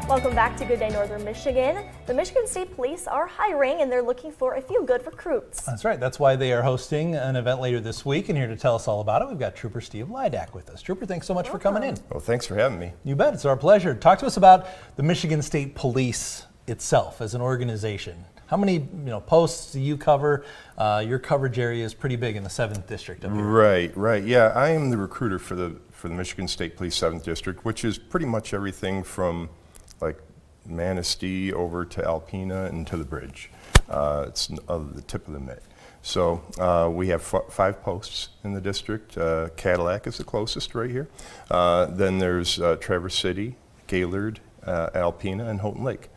Welcome back to Good Day Northern Michigan. The Michigan State Police are hiring and they're looking for a few good recruits. That's right. That's why they are hosting an event later this week. And here to tell us all about it, we've got Trooper Steve Lidak with us. Trooper, thanks so much for coming in. Well, thanks for having me. You bet. It's our pleasure. Talk to us about the Michigan State Police itself as an organization. How many posts do you cover? Your coverage area is pretty big in the 7th District up here. Right. Yeah, I am the recruiter for the Michigan State Police 7th District, which is pretty much everything from like Manistee over to Alpena and to the bridge. It's the tip of the mitt. So we have 5 posts in the district. Cadillac is the closest right here. Then there's Traverse City, Gaylord, Alpena, and Houghton Lake.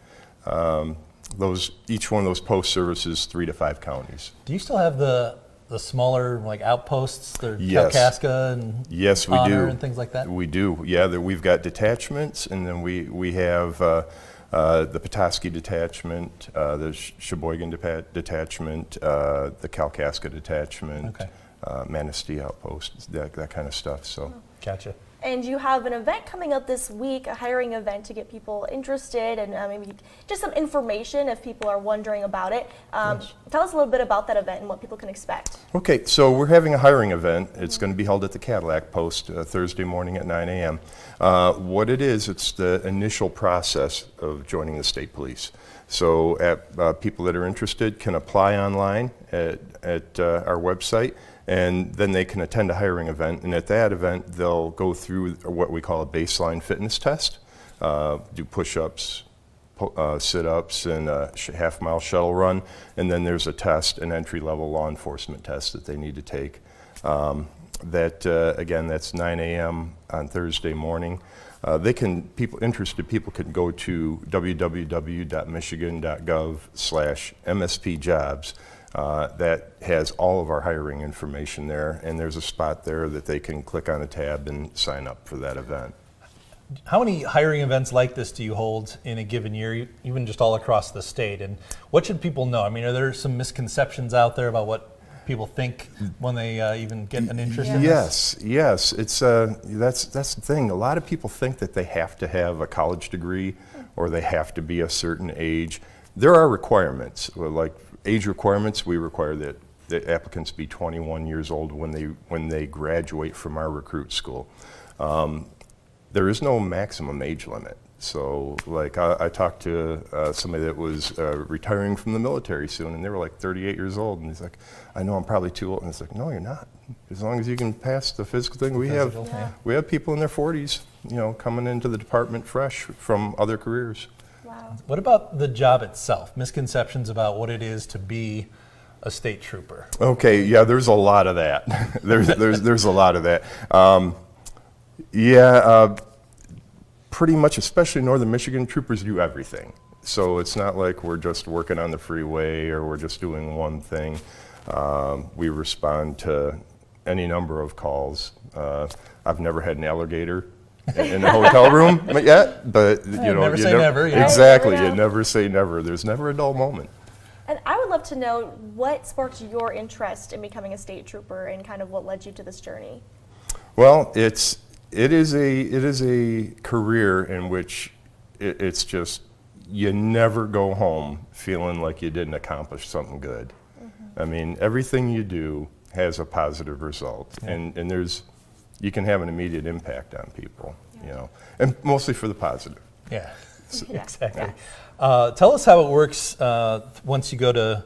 Each one of those post services 3 to 5 counties. Do you still have the smaller outposts, the Yes. Kalkaska and Yes, we Honor do. and things like that? We do. Yeah, we've got detachments, and then we have the Petoskey detachment, the Sheboygan detachment, the Kalkaska detachment, Okay. Manistee outpost, that kind of stuff. So. Gotcha. And you have an event coming up this week, a hiring event to get people interested and maybe just some information if people are wondering about it. Yes. Tell us a little bit about that event and what people can expect. Okay, so we're having a hiring event. It's going to be held at the Cadillac Post Thursday morning at 9 a.m. What it is, it's the initial process of joining the state police. So people that are interested can apply online at our website, and then they can attend a hiring event. And at that event, they'll go through what we call a baseline fitness test, do push-ups, sit-ups, and a half-mile shuttle run. And then there's a test, an entry-level law enforcement test that they need to take. Again, that's 9 a.m. on Thursday morning. Interested people can go to www.michigan.gov/MSPjobs. That has all of our hiring information there, and there's a spot there that they can click on a tab and sign up for that event. How many hiring events like this do you hold in a given year, even just all across the state? And what should people know? I mean, are there some misconceptions out there about what people think when they even get an interest in this? Yes. It's that's the thing. A lot of people think that they have to have a college degree or they have to be a certain age. There are requirements, like age requirements. We require that the applicants be 21 years old when they graduate from our recruit school. There is no maximum age limit. So, like, I talked to somebody that was retiring from the military soon, and they were like 38 years old, and he's like, I know I'm probably too old. And it's like, no, you're not. As long as you can pass the physical thing. We have people in their 40s, coming into the department fresh from other careers. Wow. What about the job itself? Misconceptions about what it is to be a state trooper? Okay, yeah, there's a lot of that. there's a lot of that. Pretty much, especially Northern Michigan, troopers do everything. So it's not like we're just working on the freeway or we're just doing one thing. We respond to any number of calls. I've never had an alligator in the hotel room yet, but never say never. Yeah. Exactly, Right, you never say never. There's never a dull moment. And I would love to know what sparked your interest in becoming a state trooper and kind of what led you to this journey. Well, it is a career in which it's just, you never go home feeling like you didn't accomplish something good. Mm-hmm. I mean, everything you do has a positive result, and you can have an immediate impact on people, and mostly for the positive. Yeah, Yeah. exactly. Tell us how it works once you go to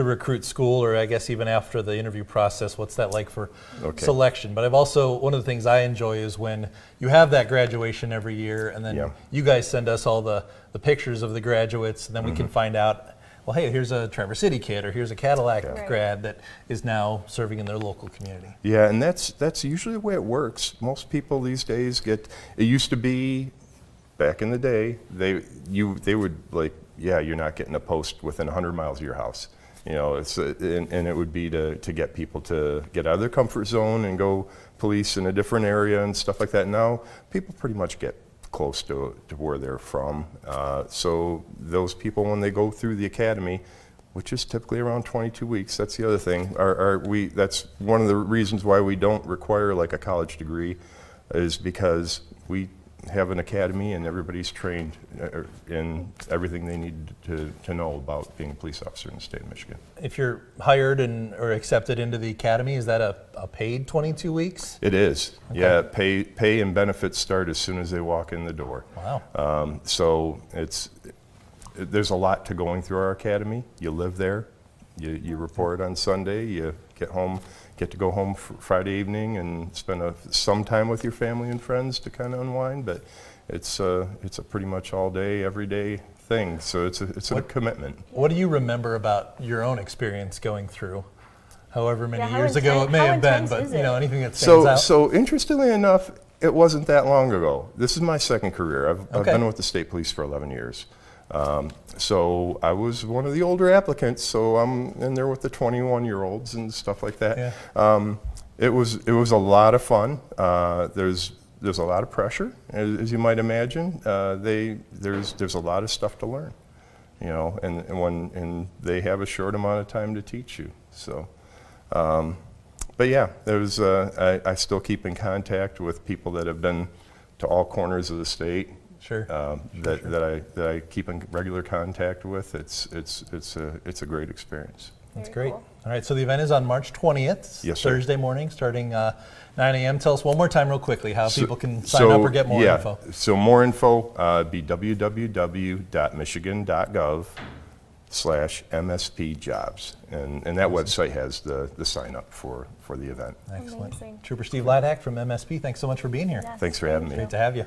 recruit school, or I guess even after the interview process. What's that like for selection? But one of the things I enjoy is when you have that graduation every year, and then you guys send us all the pictures of the graduates, and then we can find out, well, hey, here's a Traverse City kid, or here's a Cadillac grad that is now serving in their local community. Yeah, and that's usually the way it works. Most people these days it used to be, back in the day, they would you're not getting a post within 100 miles of your house. And it would be to get people to get out of their comfort zone and go police in a different area and stuff like that. Now, people pretty much get close to where they're from. So those people, when they go through the academy, which is typically around 22 weeks, that's the other thing. That's one of the reasons why we don't require like a college degree, is because have an academy, and everybody's trained in everything they need to know about being a police officer in the state of Michigan. If you're hired or accepted into the academy, is that a paid 22 weeks? It is. Okay. Yeah, pay and benefits start as soon as they walk in the door. Wow. So there's a lot to going through our academy. You live there, you report on Sunday, you get to go home Friday evening and spend some time with your family and friends to kind of unwind. But it's a pretty much all day, every day thing. So it's a commitment. What do you remember about your own experience going through? However many how years ago it may how have been, intense but is it? anything that stands out. So interestingly enough, it wasn't that long ago. This is my second career. I've Okay. been with the state police for 11 years. So I was one of the older applicants, so I'm in there with the 21-year-olds and stuff like that. Yeah. It was a lot of fun. There's a lot of pressure, as you might imagine. There's a lot of stuff to learn, and they have a short amount of time to teach you. So, but yeah, I still keep in contact with people that have been to all corners of the state. Sure. That I keep in regular contact with. It's a great experience. That's Very great. cool. All right, so the event is on March 20th, Yes, sir. Thursday morning, starting 9 a.m. Tell us one more time real quickly how people can sign up or get more info. So more info, be www.michigan.gov/MSPjobs. And that website has the sign up for the event. Excellent. Amazing. Trooper Steve Lidak from MSP, thanks so much for being here. Yes, Thanks for having me. Great to have you.